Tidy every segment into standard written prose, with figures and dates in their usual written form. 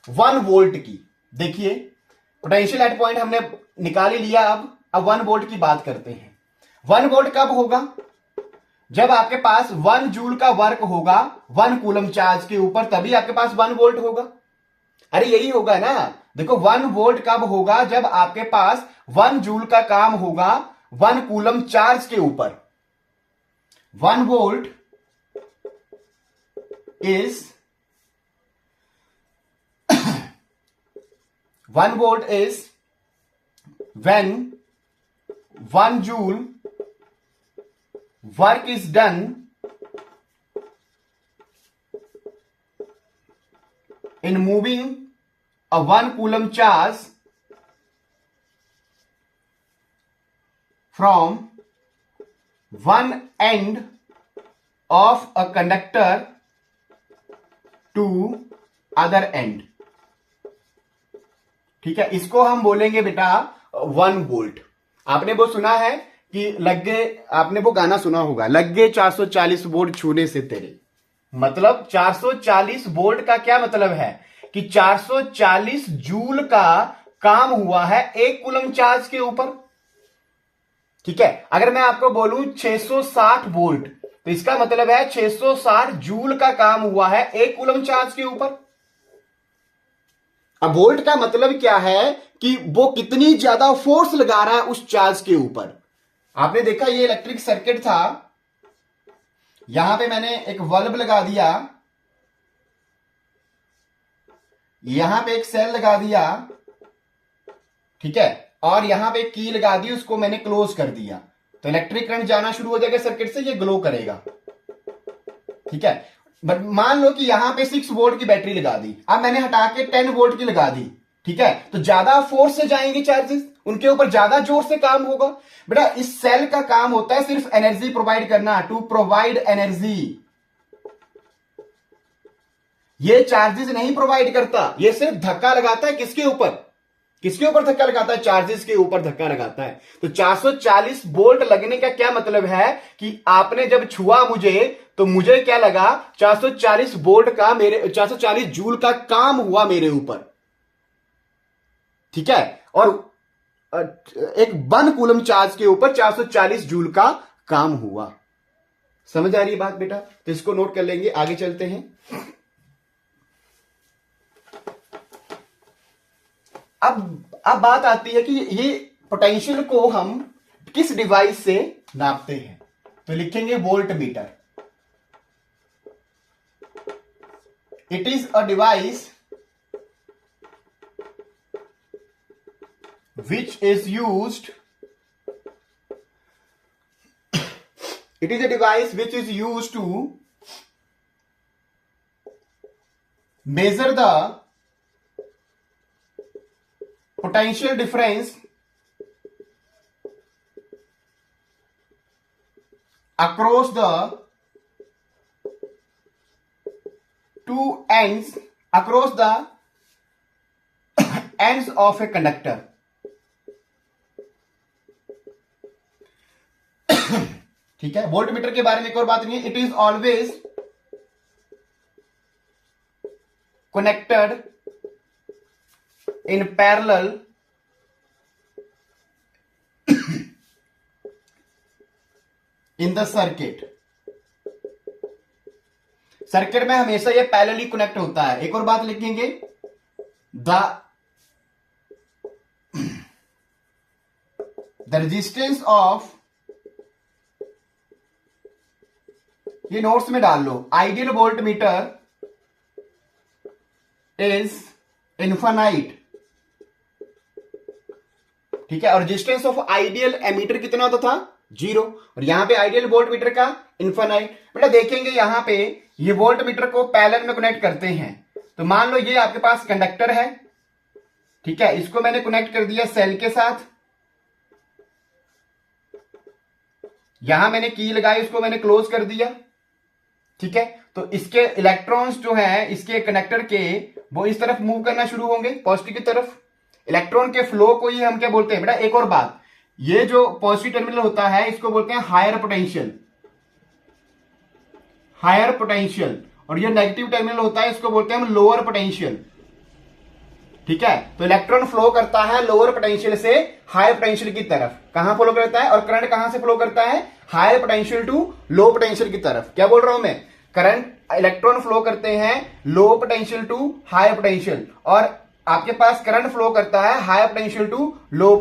1 volt की। देखिए potential at point हमने निकाल ही लिया। अब 1 वोल्ट की बात करते हैं। 1 वोल्ट कब होगा? जब आपके पास 1 जूल का वर्क होगा 1 कूलम चार्ज के ऊपर, तभी आपके पास 1 वोल्ट होगा। अरे यही होगा ना। देखो 1 वोल्ट कब होगा? जब आपके पास 1 जूल का काम होगा 1 कूलम चार्ज के ऊपर। 1 volt is 1 volt is when 1 joule work is done in moving a 1 coulomb charge from one end of a conductor to other end। ठीक है, इसको हम बोलेंगे बेटा 1 वोल्ट। आपने वो सुना है कि लग गए, आपने वो गाना सुना होगा, लग गए 440 वोल्ट छूने से तेरे। मतलब 440 वोल्ट का क्या मतलब है कि 440 जूल का काम हुआ है 1 कूलम चार्ज के ऊपर। ठीक है, अगर मैं आपको बोलूं 660 वोल्ट तो इसका मतलब है 660 जूल का काम हुआ है 1 कूलम चार्ज के ऊपर। अब वोल्ट का मतलब क्या है कि वो कितनी ज्यादा फोर्स लगा रहा है उस चार्ज के ऊपर। आपने देखा ये इलेक्ट्रिक सर्किट था, यहां पे मैंने एक बल्ब लगा दिया, यहां पे एक सेल लगा दिया, ठीक है, और यहां पे एक की लगा दी, उसको मैंने क्लोज कर दिया, तो इलेक्ट्रिक करंट जाना शुरू हो जाएगा सर्किट से, ये ग्लो करेगा। ठीक है, बट मान लो कि यहां पे 6 वोल्ट की बैटरी लगा दी, अब मैंने हटा के 10 वोल्ट की लगा दी। ठीक है, तो ज्यादा फोर्स से जाएंगे चार्जेस, उनके ऊपर ज्यादा जोर से काम होगा। बेटा इस सेल का काम होता है सिर्फ एनर्जी प्रोवाइड करना, टू प्रोवाइड एनर्जी। ये चार्जेस नहीं प्रोवाइड करता, ये सिर्फ धक्का लगाता है। किसके ऊपर? किसके ऊपर धक्का लगाता है? चार्जेस के ऊपर धक्का लगाता है। तो 440 वोल्ट लगने का क्या मतलब है कि आपने जब छुआ मुझे तो मुझे क्या लगा, 440 वोल्ट का, मेरे 440 जूल का काम हुआ मेरे ऊपर। ठीक है, और एक 1 कूलम चार्ज के ऊपर 440 जूल का काम हुआ। समझ आ रही है बात बेटा? तो इसको नोट कर लेंगे, आगे चलते हैं। अब बात आती है कि ये पोटेंशियल को हम किस डिवाइस से नापते हैं। तो लिखेंगे volt meter. It is a device which is used, it is a device which is used to measure the potential difference across the two ends, across the ends of a conductor। ठीक है, volt meter के बारे में एक और बात नहीं है। It is always connected in parallel in the circuit. Circuit में हमेशा ये पैरेलली कनेक्ट होता है। एक और बात लिखेंगे, द रेजिस्टेंस ऑफ, ये नोट्स में डाल लो, ideal voltmeter is infinite. ठीक है, और रेजिस्टेंस ऑफ आइडियल एमीटर कितना होता था? 0। और यहां पे आइडियल वोल्ट मीटर का इनफाइनाइट। बेटा देखेंगे यहां पे ये वोल्ट मीटर को पैरेलल में कनेक्ट करते हैं। तो मान लो ये आपके पास कंडक्टर है, ठीक है, इसको मैंने कनेक्ट कर दिया सेल के साथ, यहां मैंने की लगाई, उसको मैंने क्लोज कर दिया। ठीक है, तो इसके इलेक्ट्रॉन्स जो हैं इसके कनेक्टर के, वो इस तरफ मूव करना शुरू होंगे, पॉजिटिव की तरफ। इलेक्ट्रॉन के फ्लो को ही हम क्या बोलते हैं बेटा? एक और बात, ये जो पॉजिटिव टर्मिनल होता है इसको बोलते हैं हायर पोटेंशियल, हायर पोटेंशियल, और ये नेगेटिव टर्मिनल होता है इसको बोलते हैं हम लोअर पोटेंशियल। ठीक है, तो इलेक्ट्रॉन फ्लो करता है लोअर पोटेंशियल से हाई पोटेंशियल की तरफ। कहां फ्लो करता है, और करंट कहां से फ्लो करता है, high potential to low potential की तरफ। क्या बोल रहा हूं मैं, करंट, इलेक्ट्रॉन फ्लो करते हैं low potential to high potential, और आपके पास करंट फ्लो करता है high potential to low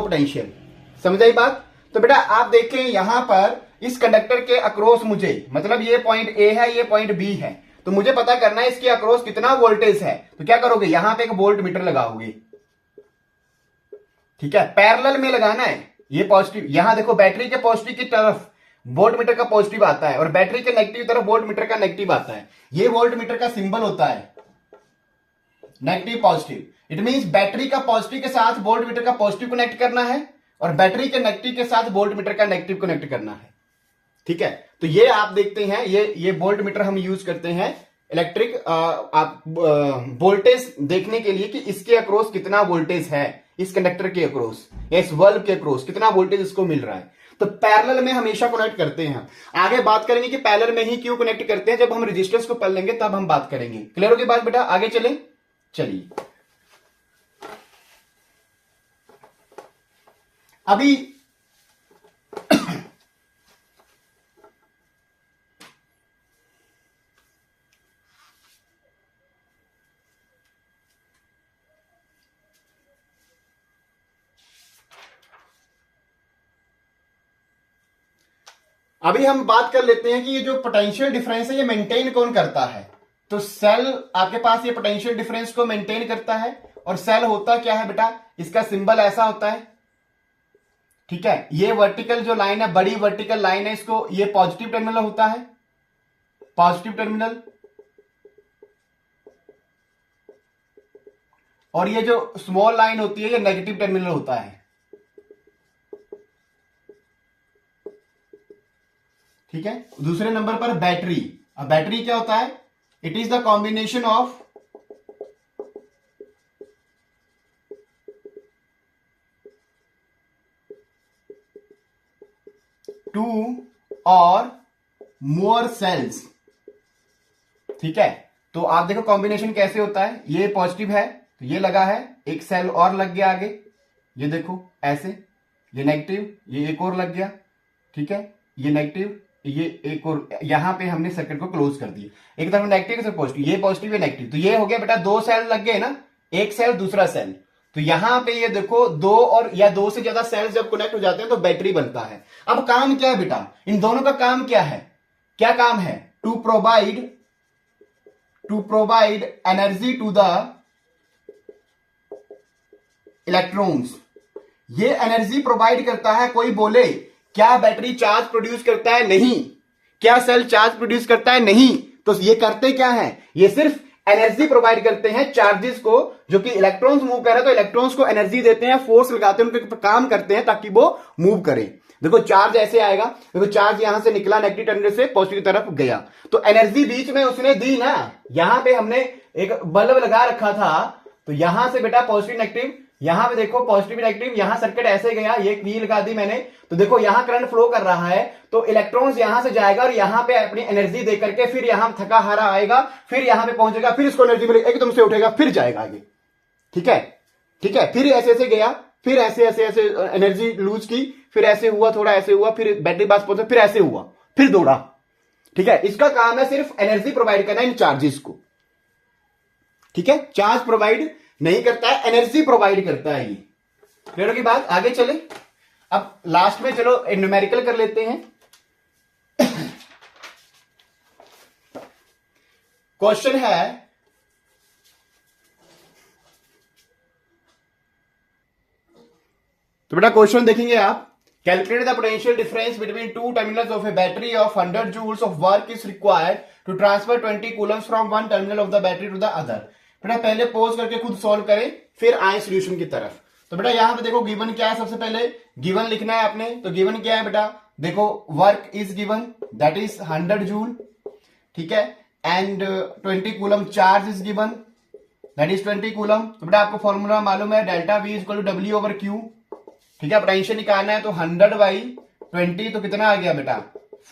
potential. समझ आई बात। तो बेटा आप देखें यहां पर इस कंडक्टर के अक्रॉस मुझे, मतलब ये पॉइंट ए है, ये पॉइंट बी है, तो मुझे पता करना है इसके अक्रॉस कितना वोल्टेज है। तो क्या करोगे, यहां पे एक वोल्ट मीटर लगाओगे। ठीक है, पैरेलल में लगाना है। ये पॉजिटिव, यहां देखो बैटरी के पॉजिटिव की तरफ वोल्ट मीटर का पॉजिटिव आता है और बैटरी के नेगेटिव तरफ वोल्ट मीटर का नेगेटिव आता है। ये वोल्ट मीटर का सिंबल होता है negative positive. It means battery का पॉजिटिव के साथ वोल्ट मीटर का पॉजिटिव कनेक्ट करना है और बैटरी के नेगेटिव के साथ वोल्ट मीटर का नेगेटिव कनेक्ट करना है। ठीक है, तो ये आप देखते हैं, ये वोल्ट मीटर हम यूज करते हैं इलेक्ट्रिक आप वोल्टेज देखने के लिए कि इसके अक्रॉस कितना वोल्टेज है, इस कंडक्टर के अक्रॉस या इस बल्ब के अक्रॉस कितना वोल्टेज इसको मिल रहा है। तो पैरेलल में हमेशा कनेक्ट करते हैं। आगे बात करेंगे कि पैरेलल में ही क्यों कनेक्ट करते हैं, जब हम रेजिस्टेंस को पढ़ लेंगे तब हम बात करेंगे। क्लियर होगी बात बेटा, आगे चलें। चलिए अभी अभी हम बात कर लेते हैं कि ये जो पोटेंशियल डिफरेंस है ये मेंटेन कौन करता है। तो सेल आपके पास ये पोटेंशियल डिफरेंस को मेंटेन करता है। और सेल होता क्या है बेटा, इसका सिंबल ऐसा होता है। ठीक है, ये वर्टिकल जो लाइन है, बड़ी वर्टिकल लाइन है, इसको ये पॉजिटिव टर्मिनल होता है, पॉजिटिव टर्मिनल। और ये जो स्मॉल लाइन होती है ये नेगेटिव टर्मिनल होता है। ठीक है, दूसरे नंबर पर बैटरी। अब बैटरी क्या होता है, it is the combination of two और मोर सेल्स। ठीक है, तो आप देखो कॉम्बिनेशन कैसे होता है, ये पॉजिटिव है तो ये लगा है, एक सेल और लग गया आगे, ये देखो ऐसे, ये नेगेटिव, ये एक और लग गया। ठीक है, ये नेगेटिव, ये एक और, यहां पे हमने सर्किट को क्लोज कर दिया। एक तरफ नेगेटिव से पॉजिटिव, ये पॉजिटिव ये नेगेटिव, तो ये हो गया बेटा दो सेल लग गए ना, एक सेल दूसरा सेल। तो यहां पे ये देखो दो और या दो से ज्यादा सेल्स जब कनेक्ट हो जाते हैं तो बैटरी बनता है। अब काम क्या है बेटा, इन दोनों का काम क्या है, क्या काम है, to provide energy to the electrons. ये एनर्जी प्रोवाइड करता है। कोई बोले क्या बैटरी चार्ज प्रोड्यूस करता है, नहीं। क्या सेल चार्ज प्रोड्यूस करता है, नहीं। तो ये करते क्या है, ये सिर्फ एनर्जी प्रोवाइड करते हैं चार्जेस को, जो कि इलेक्ट्रॉन्स मूव कर रहे हैं तो इलेक्ट्रॉन्स को एनर्जी देते हैं, फोर्स लगाते हैं, उनके ऊपर काम करते हैं ताकि वो मूव करें। देखो चार्ज ऐसे आएगा, देखो चार्ज यहां से निकला नेगेटिव टर्मिनल से पॉजिटिव की तरफ गया, तो एनर्जी बीच में उसने दी ना। यहां पे हमने एक बल्ब लगा रखा था, तो यहां से बेटा पॉजिटिव नेगेटिव, यहां पे देखो पॉजिटिव नेगेटिव, यहां सर्किट ऐसे गया, ये वी लगा दी मैंने, तो देखो यहां करंट फ्लो कर रहा है, तो इलेक्ट्रॉन्स यहां से जाएगा और यहां पे अपनी एनर्जी दे करके फिर यहां थका हारा आएगा, फिर यहां पे पहुंचेगा, फिर इसको एनर्जी मिलेगी, एकदम से उठेगा, फिर जाएगा आगे। ठीक है, ठीक है, फिर ऐसे ऐसे गया, फिर ऐसे ऐसे ऐसे एनर्जी लूज की, फिर ऐसे हुआ, थोड़ा ऐसे हुआ, फिर बैटरी पास पहुंचा, फिर ऐसे हुआ, फिर दौड़ा। ठीक है, इसका काम है सिर्फ एनर्जी प्रोवाइड करना इन चार्जेस को। ठीक है, चार्ज प्रोवाइड नहीं करता है, एनर्जी प्रोवाइड करता है ये। क्लियर की बात, आगे चले। अब लास्ट में चलो न्यूमेरिकल कर लेते हैं। क्वेश्चन है तो बेटा क्वेश्चन देखेंगे आप, calculate the potential difference between two terminals of a battery of 100 joules of work is required to transfer 20 coulombs from one terminal of the battery to the other. बेटा पहले पॉज करके खुद solve करें, फिर आए solution की तरफ। तो बेटा यहां पे देखो गिवन क्या है, सबसे पहले गिवन लिखना है आपने। तो गिवन क्या है बेटा, देखो work is given that is 100 joule. ठीक है, and 20 coulomb charge is given that is 20 coulomb. तो बेटा आपको फॉर्मूला मालूम है, delta V is equal to W over Q. ठीक है, पोटेंशियल निकालना है, तो 100 बाई 20 तो कितना आ गया बेटा,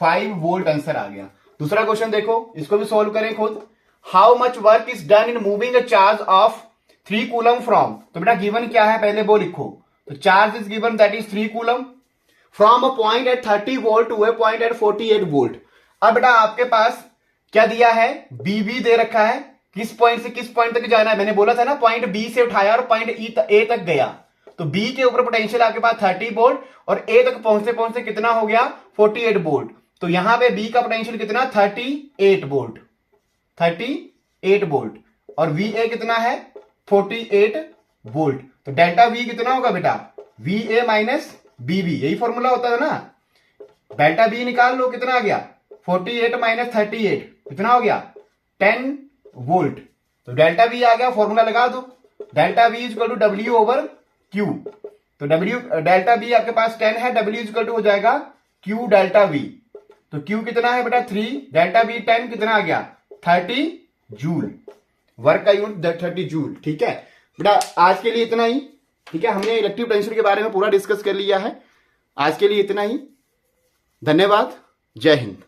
5 वोल्ट आंसर आ गया। दूसरा क्वेश्चन देखो, इसको भी सोल्व करें खुद। How much work is done in moving a charge of 3 coulomb from, तो बेटा गिवन क्या है पहले वो लिखो। तो charge is given that is 3 coulomb from a point at 30 volt to a point at 48 volt. अब बेटा आपके पास क्या दिया है, बी बी दे रखा है, किस पॉइंट से किस पॉइंट तक जाना है, मैंने बोला था ना पॉइंट बी से उठाया और पॉइंट ए तक गया। तो बी के ऊपर पोटेंशियल आपके पास 30 वोल्ट और ए तक पहुंचते पहुंचते कितना हो गया 48 वोल्ट। तो यहां पे बी का पोटेंशियल कितना 38 वोल्ट, 38 वोल्ट और वी ए कितना है 48 वोल्ट। तो डेल्टा वी कितना होगा बेटा V A minus B B, यही फॉर्मूला होता है ना। डेल्टा बी निकाल लो, कितना आ गया 48 माइनस 38 कितना हो गया 10 वोल्ट। तो डेल्टा वी आ गया, फॉर्मूला लगा दो, delta V is equal to W over Q. तो डब्ल्यू डेल्टा वी आपके पास 10 है, डब्ल्यू इज इक्वल टू हो जाएगा क्यू डेल्टा वी। तो क्यू कितना है बेटा 3, डेल्टा वी 10 कितना आ गया 30 जूल, वर्क का यूनिट 30 जूल। ठीक है बेटा, आज के लिए इतना ही। ठीक है, हमने इलेक्ट्रिक पोटेंशियल के बारे में पूरा डिस्कस कर लिया है। आज के लिए इतना ही, धन्यवाद, जय हिंद।